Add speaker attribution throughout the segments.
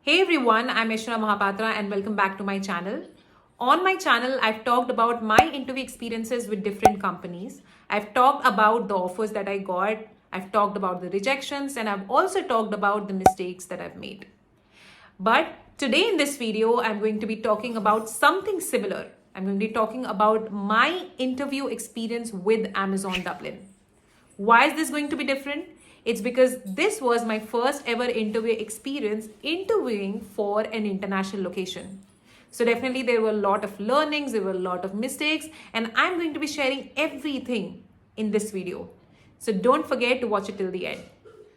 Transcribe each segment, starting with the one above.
Speaker 1: Hey everyone, I'm Aishwarya Mahapatra and welcome back to my channel. On my channel, I've talked about my interview experiences with different companies. I've talked about the offers that I got. I've talked about the rejections and I've also talked about the mistakes that I've made. But today in this video, I'm going to be talking about something similar. I'm going to be talking about my interview experience with Amazon Dublin. Why is this going to be different? It's because this was my first ever interview experience interviewing for an international location. So definitely there were a lot of learnings, there were a lot of mistakes, and I'm going to be sharing everything in this video. So don't forget to watch it till the end.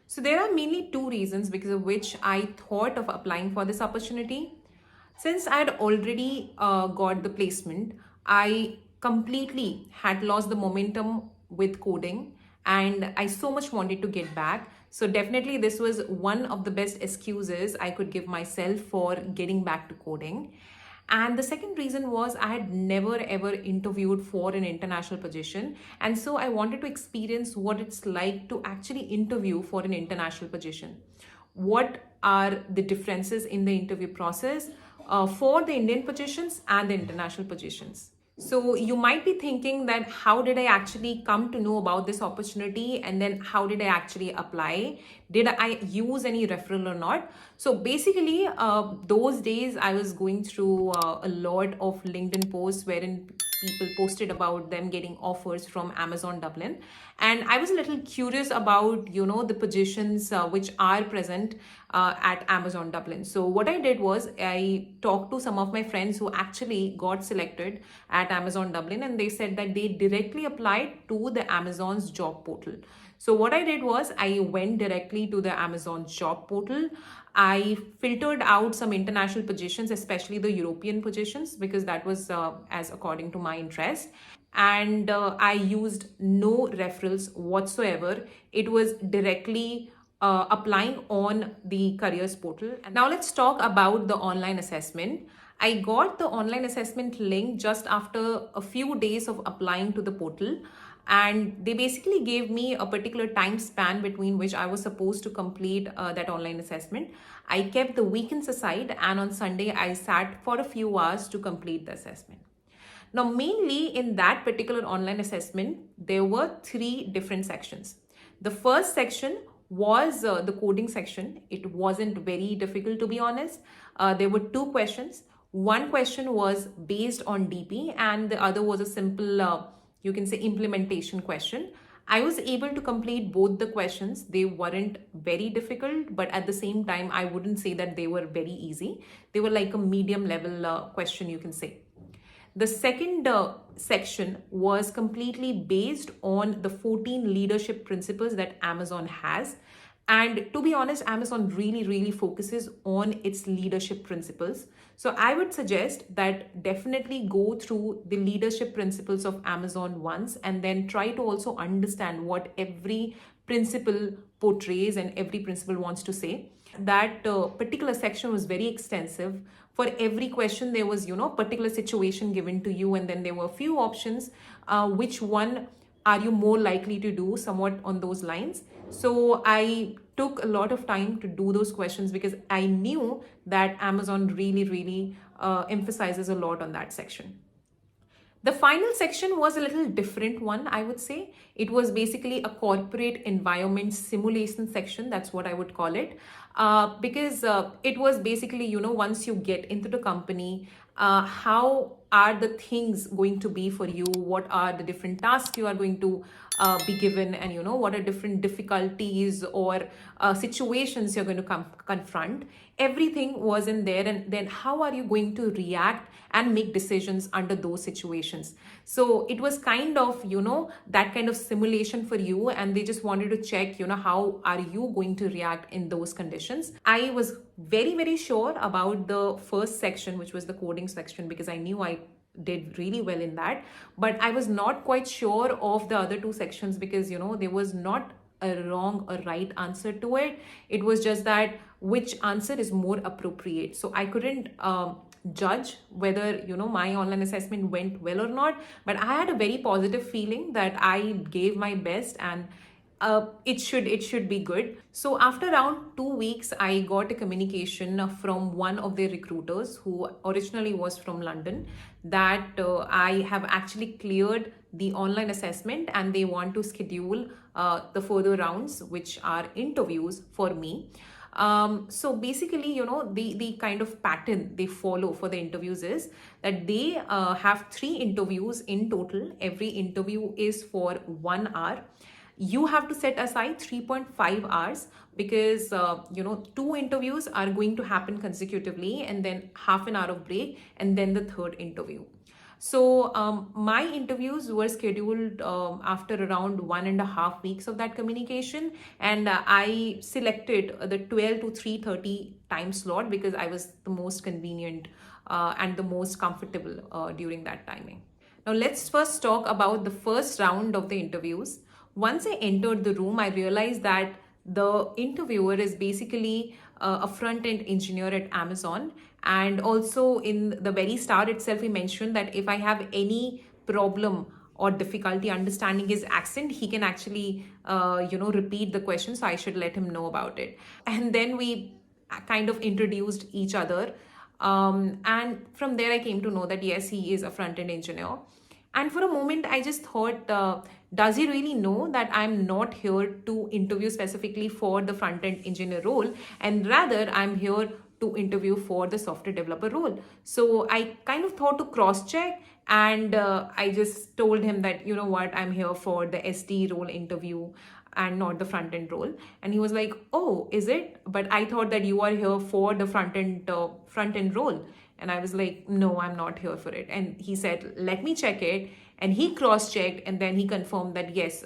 Speaker 1: So there are mainly two reasons because of which I thought of applying for this opportunity. Since I had already got the placement, I completely had lost the momentum with coding and I so much wanted to get back. So definitely this was one of the best excuses I could give myself for getting back to coding. And the second reason was I had never ever interviewed for an international position. And so I wanted to experience what it's like to actually interview for an international position. What are the differences in the interview process for the Indian positions and the international positions? So you might be thinking that how did I actually come to know about this opportunity and then how did I actually apply? Did I use any referral or not? So basically, those days I was going through a lot of LinkedIn posts wherein people posted about them getting offers from Amazon Dublin. And I was a little curious about, the positions which are present at Amazon Dublin. So what I did was I talked to some of my friends who actually got selected at Amazon Dublin, and they said that they directly applied to the Amazon's job portal. So what I did was I went directly to the Amazon job portal. I filtered out some international positions, especially the European positions, because that was as according to my interest. And I used no referrals whatsoever. It was directly applying on the careers portal. And now let's talk about the online assessment. I got the online assessment link just after a few days of applying to the portal. And they basically gave me a particular time span between which I was supposed to complete that online assessment. I kept the weekends aside, and on Sunday, I sat for a few hours to complete the assessment. Now, mainly in that particular online assessment, there were three different sections. The first section was the coding section. It wasn't very difficult, to be honest. There were two questions. One question was based on DP, and the other was a simple, you can say, implementation question. I was able to complete both the questions. They weren't very difficult, but at the same time, I wouldn't say that they were very easy. They were like a medium level question, you can say. The second section was completely based on the 14 leadership principles that Amazon has. And to be honest, Amazon really focuses on its leadership principles. So I would suggest that definitely go through the leadership principles of Amazon once and then try to also understand what every principle portrays and every principle wants to say. That particular section was very extensive. For every question, there was, particular situation given to you, and then there were a few options. Which one are you more likely to do, somewhat on those lines? So I took a lot of time to do those questions because I knew that Amazon really emphasizes a lot on that section. The final section was a little different one, I would say. It was basically a corporate environment simulation section. That's what I would call it. Because it was basically, once you get into the company, how are the things going to be for you? What are the different tasks you are going to be given? And, what are different difficulties or situations you're going to confront? Everything was in there. And then how are you going to react and make decisions under those situations? So it was kind of, that kind of simulation for you. And they just wanted to check, how are you going to react in those conditions? I was very sure about the first section, which was the coding section, because I knew I did really well in that. But I was not quite sure of the other two sections because, there was not a wrong or right answer to it. It was just that which answer is more appropriate. So I couldn't judge whether my online assessment went well or not, but I had a very positive feeling that I gave my best and it should be good. So after around 2 weeks, I got a communication from one of the recruiters who originally was from London, that I have actually cleared the online assessment and they want to schedule the further rounds, which are interviews for me. So basically, the kind of pattern they follow for the interviews is that they have 3 interviews in total. Every interview is for 1 hour. You have to set aside 3.5 hours because 2 interviews are going to happen consecutively, and then half an hour of break, and then the third interview. So my interviews were scheduled after around 1.5 weeks of that communication, and I selected the 12 to 3:30 time slot because I was the most convenient and the most comfortable during that timing. Now let's first talk about the first round of the interviews. Once I entered the room, I realized that the interviewer is basically a front-end engineer at Amazon. And also in the very start itself, he mentioned that if I have any problem or difficulty understanding his accent, he can actually, repeat the question. So I should let him know about it. And then we kind of introduced each other. And from there, I came to know that yes, he is a front-end engineer. And for a moment, I just thought, does he really know that I'm not here to interview specifically for the front-end engineer role, and rather I'm here to interview for the software developer role? So I kind of thought to cross-check, and I just told him that, you know what, I'm here for the SD role interview and not the front-end role. And he was like, oh, is it? But I thought that you are here for the front-end role. And I was like, no, I'm not here for it. And he said, let me check it. And he cross-checked, and then he confirmed that, yes,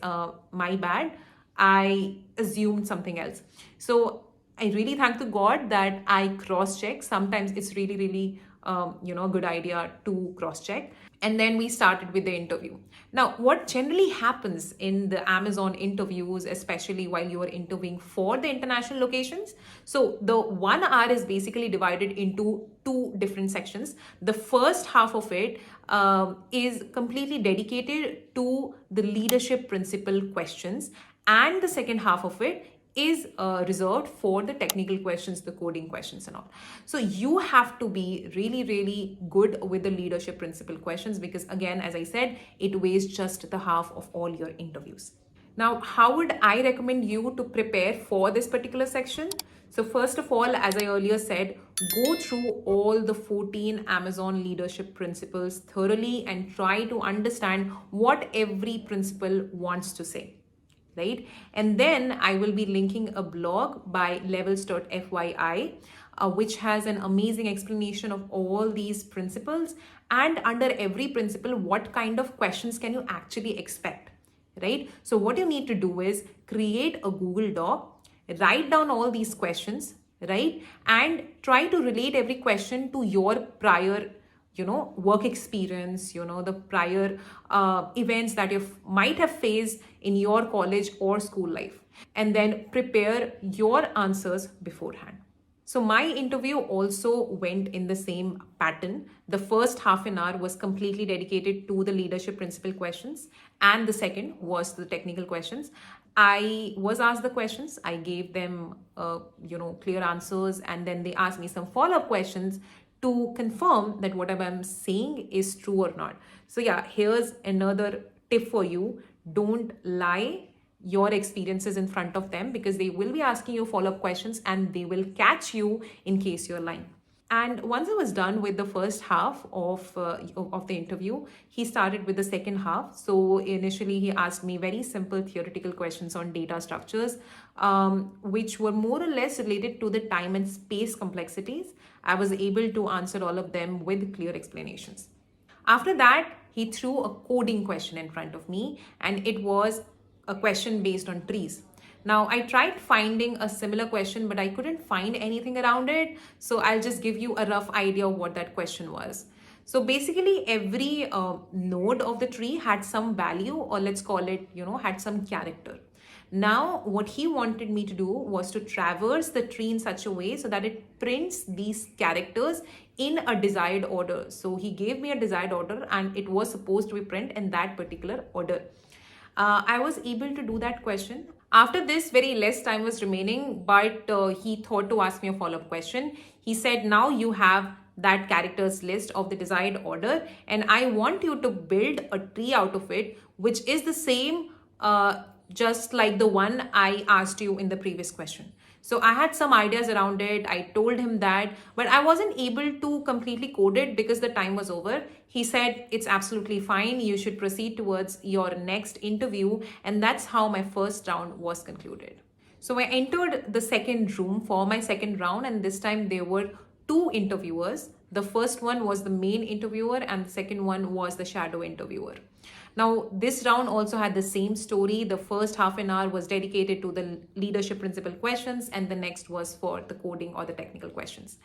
Speaker 1: my bad. I assumed something else. So I really thank to God that I cross-check. Sometimes it's really, really, a good idea to cross-check. And then we started with the interview. Now, what generally happens in the Amazon interviews, especially while you are interviewing for the international locations? So the 1 hour is basically divided into 2 different sections. The first half of it is completely dedicated to the leadership principle questions, and the second half of it is reserved for the technical questions, the coding questions and all. So you have to be really, really good with the leadership principle questions because, again, as I said, it weighs just the half of all your interviews. Now, how would I recommend you to prepare for this particular section? So first of all, as I earlier said, go through all the 14 Amazon leadership principles thoroughly and try to understand what every principle wants to say. Right? And then I will be linking a blog by levels.fyi, which has an amazing explanation of all these principles, and under every principle, what kind of questions can you actually expect, right? So what you need to do is create a Google Doc, write down all these questions, right? And try to relate every question to your prior work experience, the prior events that you might have faced in your college or school life, and then prepare your answers beforehand. So my interview also went in the same pattern. The first half an hour was completely dedicated to the leadership principle questions, and the second was the technical questions. I was asked the questions, I gave them clear answers, and then they asked me some follow-up questions to confirm that whatever I'm saying is true or not. So yeah, here's another tip for you. Don't lie your experiences in front of them, because they will be asking you follow-up questions and they will catch you in case you're lying. And once I was done with the first half of the interview, he started with the second half. So initially he asked me very simple theoretical questions on data structures, which were more or less related to the time and space complexities. I was able to answer all of them with clear explanations. After that, he threw a coding question in front of me, and it was a question based on trees. Now, I tried finding a similar question, but I couldn't find anything around it. So I'll just give you a rough idea of what that question was. So basically, every node of the tree had some value, or let's call it, had some character. Now, what he wanted me to do was to traverse the tree in such a way so that it prints these characters in a desired order. So he gave me a desired order, and it was supposed to be print in that particular order. I was able to do that question. After this, very less time was remaining, but he thought to ask me a follow-up question. He said, now you have that characters list of the desired order, and I want you to build a tree out of it, which is the same, just like the one I asked you in the previous question. So I had some ideas around it. I told him that, but I wasn't able to completely code it because the time was over. He said, it's absolutely fine. You should proceed towards your next interview. And that's how my first round was concluded. So I entered the second room for my second round, and this time there were two interviewers. The first one was the main interviewer, and the second one was the shadow interviewer. Now, this round also had the same story. The first half an hour was dedicated to the leadership principle questions, and the next was for the coding or the technical questions.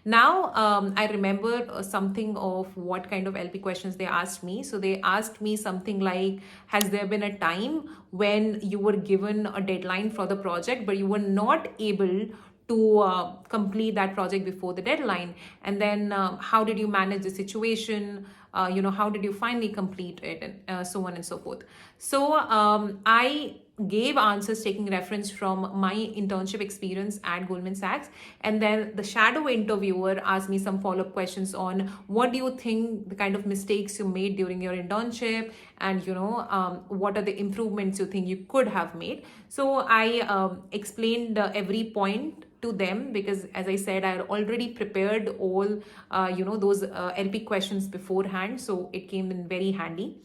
Speaker 1: Now, I remember something of what kind of LP questions they asked me. So they asked me something like, has there been a time when you were given a deadline for the project, but you were not able to complete that project before the deadline? And then how did you manage the situation? How did you finally complete it? And so on and so forth. So I gave answers taking reference from my internship experience at Goldman Sachs. And then the shadow interviewer asked me some follow-up questions on what do you think the kind of mistakes you made during your internship, and what are the improvements you think you could have made. So I explained every point to them, because as I said, I had already prepared all those LP questions beforehand, so it came in very handy.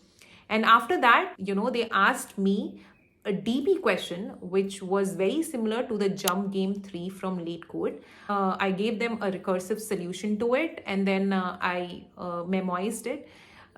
Speaker 1: And after that, they asked me a DP question, which was very similar to the Jump Game 3 from Late Code. I gave them a recursive solution to it, and then I memoized it.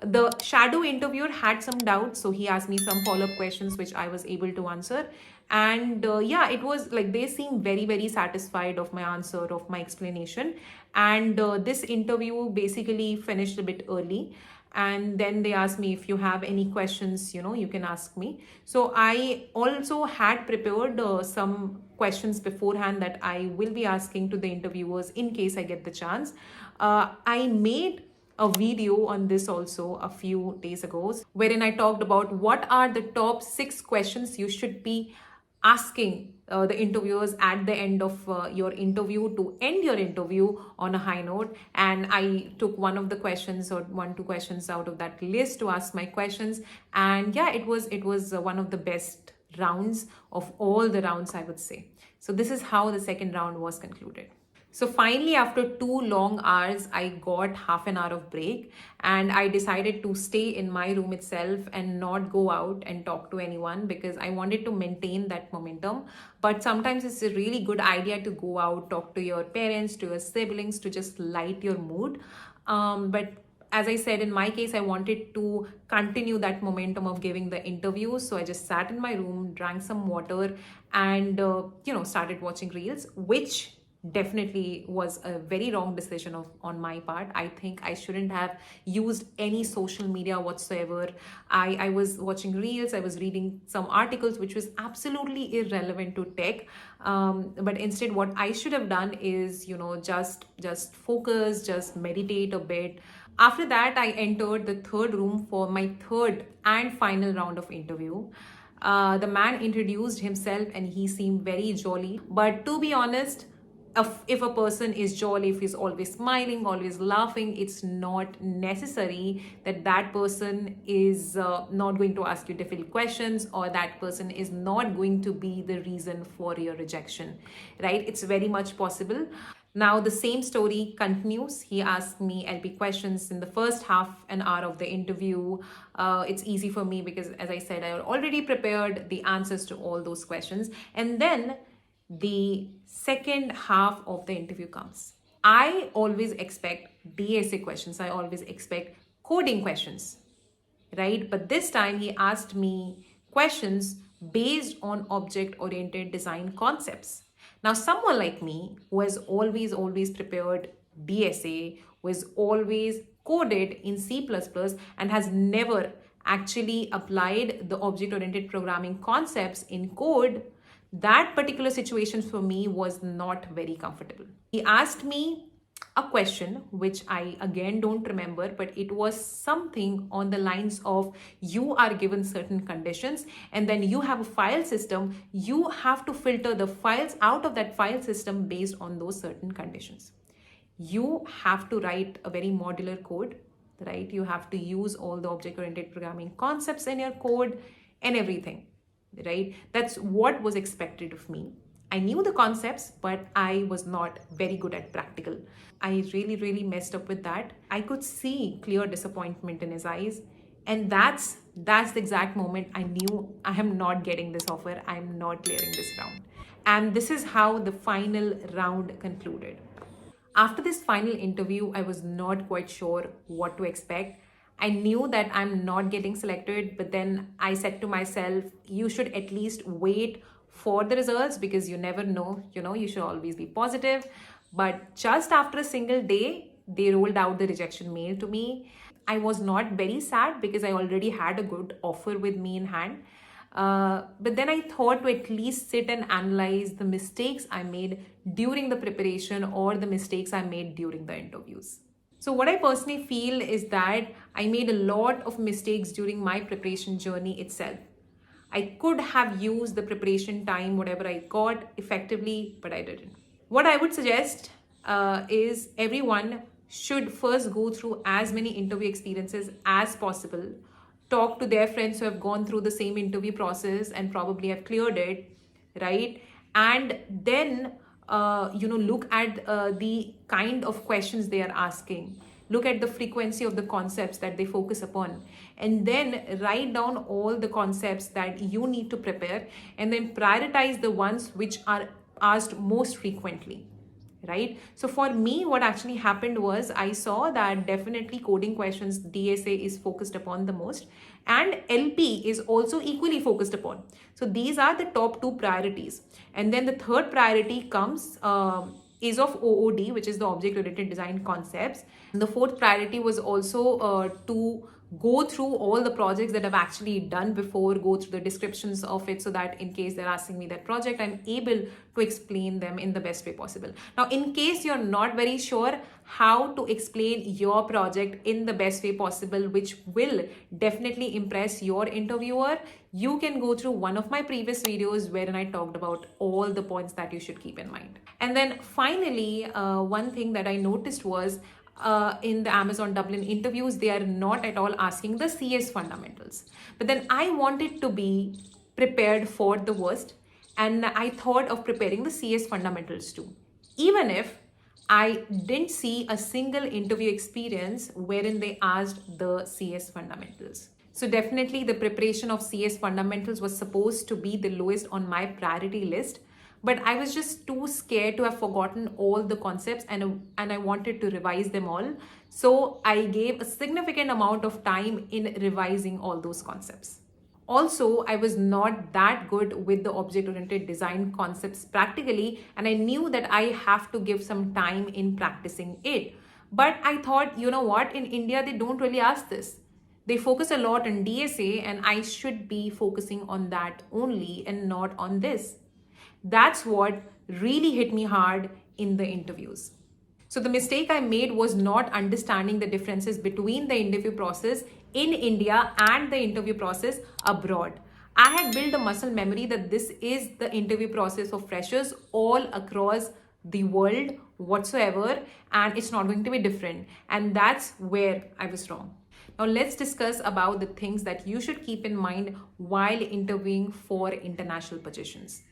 Speaker 1: The shadow interviewer had some doubts, so he asked me some follow-up questions, which I was able to answer. And it was like they seemed very, very satisfied of my answer, of my explanation. And this interview basically finished a bit early. And then they asked me, if you have any questions, you can ask me. So I also had prepared some questions beforehand that I will be asking to the interviewers in case I get the chance. I made a video on this also a few days ago, wherein I talked about what are the top 6 questions you should be asking the interviewers at the end of your interview to end your interview on a high note. And I took one of the questions, or 1-2 questions out of that list to ask my questions. And it was one of the best rounds of all the rounds, I would say. So this is how the second round was concluded. So finally, after 2 long hours, I got half an hour of break, and I decided to stay in my room itself and not go out and talk to anyone, because I wanted to maintain that momentum. But sometimes it's a really good idea to go out, talk to your parents, to your siblings, to just light your mood. But as I said, in my case, I wanted to continue that momentum of giving the interviews. So I just sat in my room, drank some water, and started watching reels, which definitely was a very wrong decision on my part. I think I shouldn't have used any social media whatsoever. I was watching reels, I was reading some articles which was absolutely irrelevant to tech. But instead, what I should have done is, just focus, just meditate a bit. After that, I entered the third room for my third and final round of interview. The man introduced himself and he seemed very jolly. But to be honest, if a person is jolly, if he's always smiling, always laughing, it's not necessary that that person is not going to ask you difficult questions, or that person is not going to be the reason for your rejection, right? It's very much possible. Now the same story continues. He asked me LP questions in the first half an hour of the interview. It's easy for me because, as I said, I already prepared the answers to all those questions. And then the second half of the interview comes. I always expect DSA questions. I always expect coding questions, right? But this time he asked me questions based on object-oriented design concepts. Now, someone like me who has always prepared DSA, who has always coded in C++ and has never actually applied the object-oriented programming concepts in code, that particular situation for me was not very comfortable. He asked me a question which I again don't remember, but it was something on the lines of you are given certain conditions and then you have a file system. You have to filter the files out of that file system based on those certain conditions. You have to write a very modular code, right? You have to use all the object-oriented programming concepts in your code and everything, right? That's what was expected of me. I knew the concepts, but I was not very good at practical. I really, really messed up with that. I could see clear disappointment in his eyes. And that's the exact moment I knew I am not getting this offer. I'm not clearing this round. And this is how the final round concluded. After this final interview, I was not quite sure what to expect. I knew that I'm not getting selected, but then I said to myself, you should at least wait for the results because you never know, you should always be positive. But just after a single day, they rolled out the rejection mail to me. I was not very sad because I already had a good offer with me in hand. But then I thought to at least sit and analyze the mistakes I made during the preparation or the mistakes I made during the interviews. So what I personally feel is that I made a lot of mistakes during my preparation journey itself. I could have used the preparation time, whatever I got, effectively, but I didn't. What I would suggest is everyone should first go through as many interview experiences as possible. Talk to their friends who have gone through the same interview process and probably have cleared it, right? And then, look at the kind of questions they are asking. Look at the frequency of the concepts that they focus upon. And then write down all the concepts that you need to prepare and then prioritize the ones which are asked most frequently, right? So for me, what actually happened was I saw that definitely coding questions DSA is focused upon the most and LP is also equally focused upon. So these are the top two priorities. And then the third priority comes is of OOD, which is the object-oriented design concepts. And the fourth priority was also to go through all the projects that I've actually done before, go through the descriptions of it so that in case they're asking me that project, I'm able to explain them in the best way possible. Now, in case you're not very sure how to explain your project in the best way possible, which will definitely impress your interviewer, you can go through one of my previous videos wherein I talked about all the points that you should keep in mind. And then finally, one thing that I noticed was in the Amazon Dublin interviews, they are not at all asking the CS fundamentals. But then I wanted to be prepared for the worst, and I thought of preparing the CS fundamentals too. Even if I didn't see a single interview experience wherein they asked the CS fundamentals. So definitely the preparation of CS fundamentals was supposed to be the lowest on my priority list. But I was just too scared to have forgotten all the concepts and I wanted to revise them all. So I gave a significant amount of time in revising all those concepts. Also, I was not that good with the object-oriented design concepts practically, and I knew that I have to give some time in practicing it. But I thought, you know what, in India, they don't really ask this. They focus a lot on DSA, and I should be focusing on that only and not on this. That's what really hit me hard in the interviews. So the mistake I made was not understanding the differences between the interview process in India and the interview process abroad. I had built a muscle memory that this is the interview process for freshers all across the world whatsoever, and it's not going to be different. And that's where I was wrong. Now let's discuss about the things that you should keep in mind while interviewing for international positions.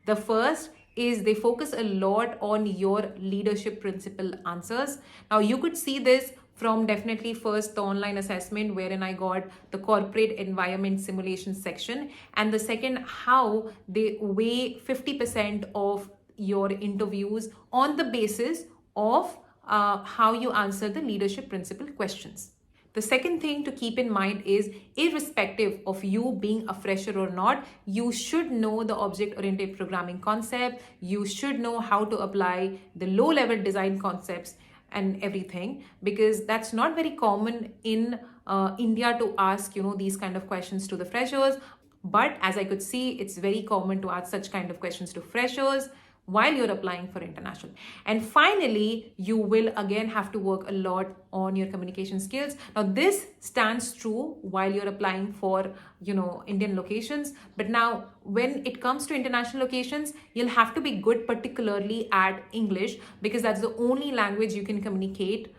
Speaker 1: The first is they focus a lot on your leadership principle answers. Now you could see this from definitely first the online assessment wherein I got the corporate environment simulation section, and the second how they weigh 50% of your interviews on the basis of how you answer the leadership principle questions. The second thing to keep in mind is, irrespective of you being a fresher or not, you should know the object-oriented programming concept. You should know how to apply the low-level design concepts and everything, because that's not very common in India to ask, these kind of questions to the freshers. But as I could see, it's very common to ask such kind of questions to freshers, while you're applying for international. And finally, you will again have to work a lot on your communication skills. Now, this stands true while you're applying for, Indian locations. But now, when it comes to international locations, you'll have to be good, particularly at English, because that's the only language you can communicate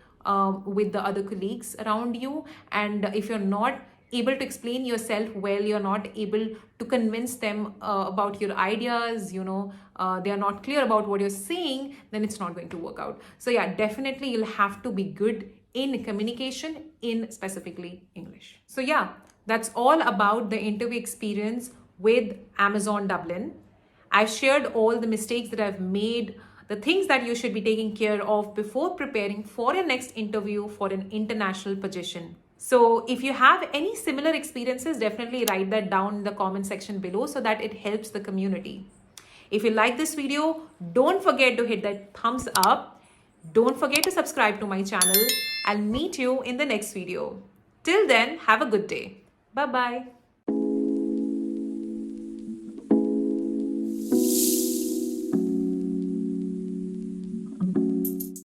Speaker 1: with the other colleagues around you. And if you're not able to explain yourself well, you're not able to convince them about your ideas, they are not clear about what you're saying, then it's not going to work out. So yeah, definitely you'll have to be good in communication, in specifically English. So yeah, that's all about the interview experience with Amazon Dublin. I've shared all the mistakes that I've made, the things that you should be taking care of before preparing for your next interview for an international position. So if you have any similar experiences, definitely write that down in the comment section below so that it helps the community. If you like this video, don't forget to hit that thumbs up. Don't forget to subscribe to my channel. I'll meet you in the next video. Till then, have a good day. Bye-bye.